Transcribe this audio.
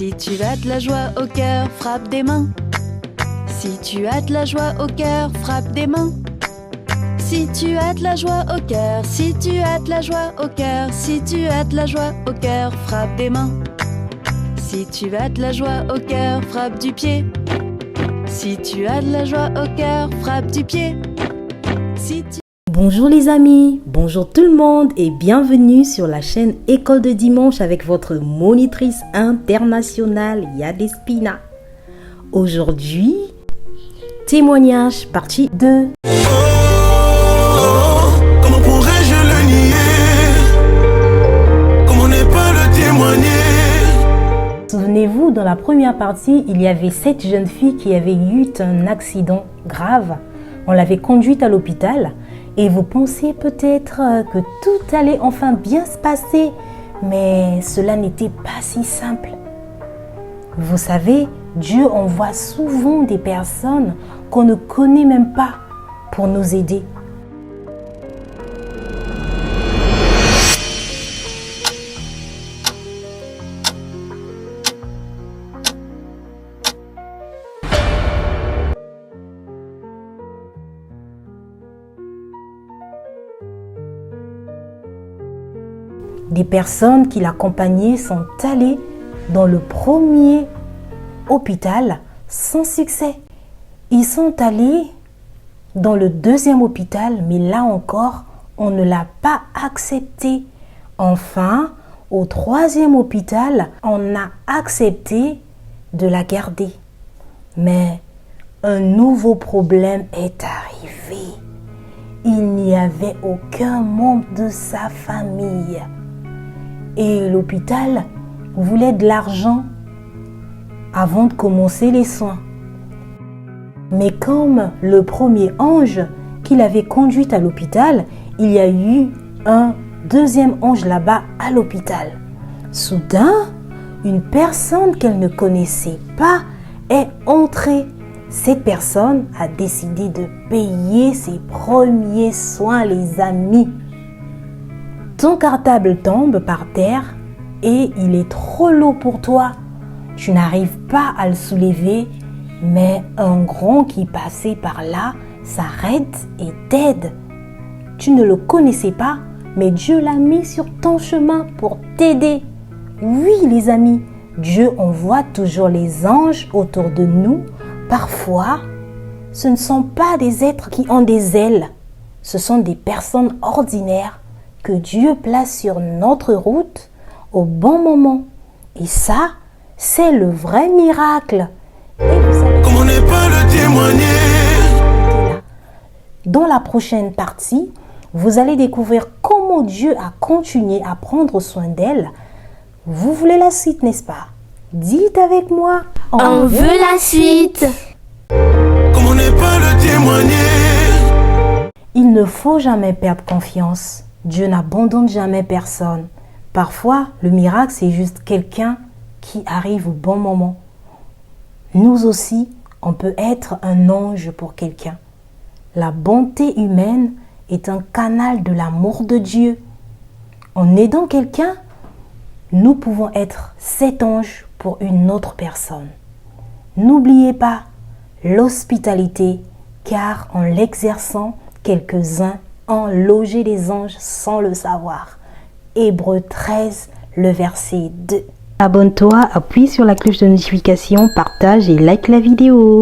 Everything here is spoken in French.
Si tu as de la joie au cœur, frappe des mains. Si tu as de la joie au cœur, frappe des mains. Si tu as de la joie au cœur, si tu as de la joie au cœur, si tu as de la joie au cœur, frappe des mains. Si tu as de la joie au cœur, frappe du pied. Si tu as de la joie au cœur, frappe du pied. Bonjour les amis, bonjour tout le monde et bienvenue sur la chaîne École de Dimanche avec votre monitrice internationale Yadespina. Aujourd'hui, témoignage partie 2. Comment pourrais-je le nier? Comment ne pas le témoigner? Souvenez-vous, dans la première partie, il y avait cette jeune fille qui avait eu un accident grave. On l'avait conduite à l'hôpital. Et vous pensiez peut-être que tout allait enfin bien se passer, mais cela n'était pas si simple. Vous savez, Dieu envoie souvent des personnes qu'on ne connaît même pas pour nous aider. Des personnes qui l'accompagnaient sont allées dans le premier hôpital sans succès. Ils sont allés dans le deuxième hôpital, mais là encore, on ne l'a pas accepté. Enfin, au troisième hôpital, on a accepté de la garder. Mais un nouveau problème est arrivé. Il n'y avait aucun membre de sa famille. Et l'hôpital voulait de l'argent avant de commencer les soins. Mais comme le premier ange qui l'avait conduite à l'hôpital, il y a eu un deuxième ange là-bas à l'hôpital. Soudain, une personne qu'elle ne connaissait pas est entrée. Cette personne a décidé de payer ses premiers soins, les amis. Ton cartable tombe par terre et il est trop lourd pour toi. Tu n'arrives pas à le soulever, mais un grand qui passait par là s'arrête et t'aide. Tu ne le connaissais pas, mais Dieu l'a mis sur ton chemin pour t'aider. Oui, les amis, Dieu envoie toujours les anges autour de nous. Parfois, ce ne sont pas des êtres qui ont des ailes. Ce sont des personnes ordinaires que Dieu place sur notre route au bon moment. Et ça, c'est le vrai miracle. Et vous savez, comment ne pas le témoigner? dans la prochaine partie, vous allez découvrir comment Dieu a continué à prendre soin d'elle. Vous voulez la suite, n'est-ce pas? Dites avec moi. On veut la suite. Comment ne pas le témoigner? Il ne faut jamais perdre confiance. Dieu n'abandonne jamais personne. Parfois, le miracle, c'est juste quelqu'un qui arrive au bon moment. Nous aussi, on peut être un ange pour quelqu'un. La bonté humaine est un canal de l'amour de Dieu. En aidant quelqu'un, nous pouvons être cet ange pour une autre personne. N'oubliez pas l'hospitalité, car en l'exerçant, quelques-uns ont logé les anges sans le savoir. Hébreux 13, le verset 2. Abonne-toi, appuie sur la cloche de notification, partage et like la vidéo.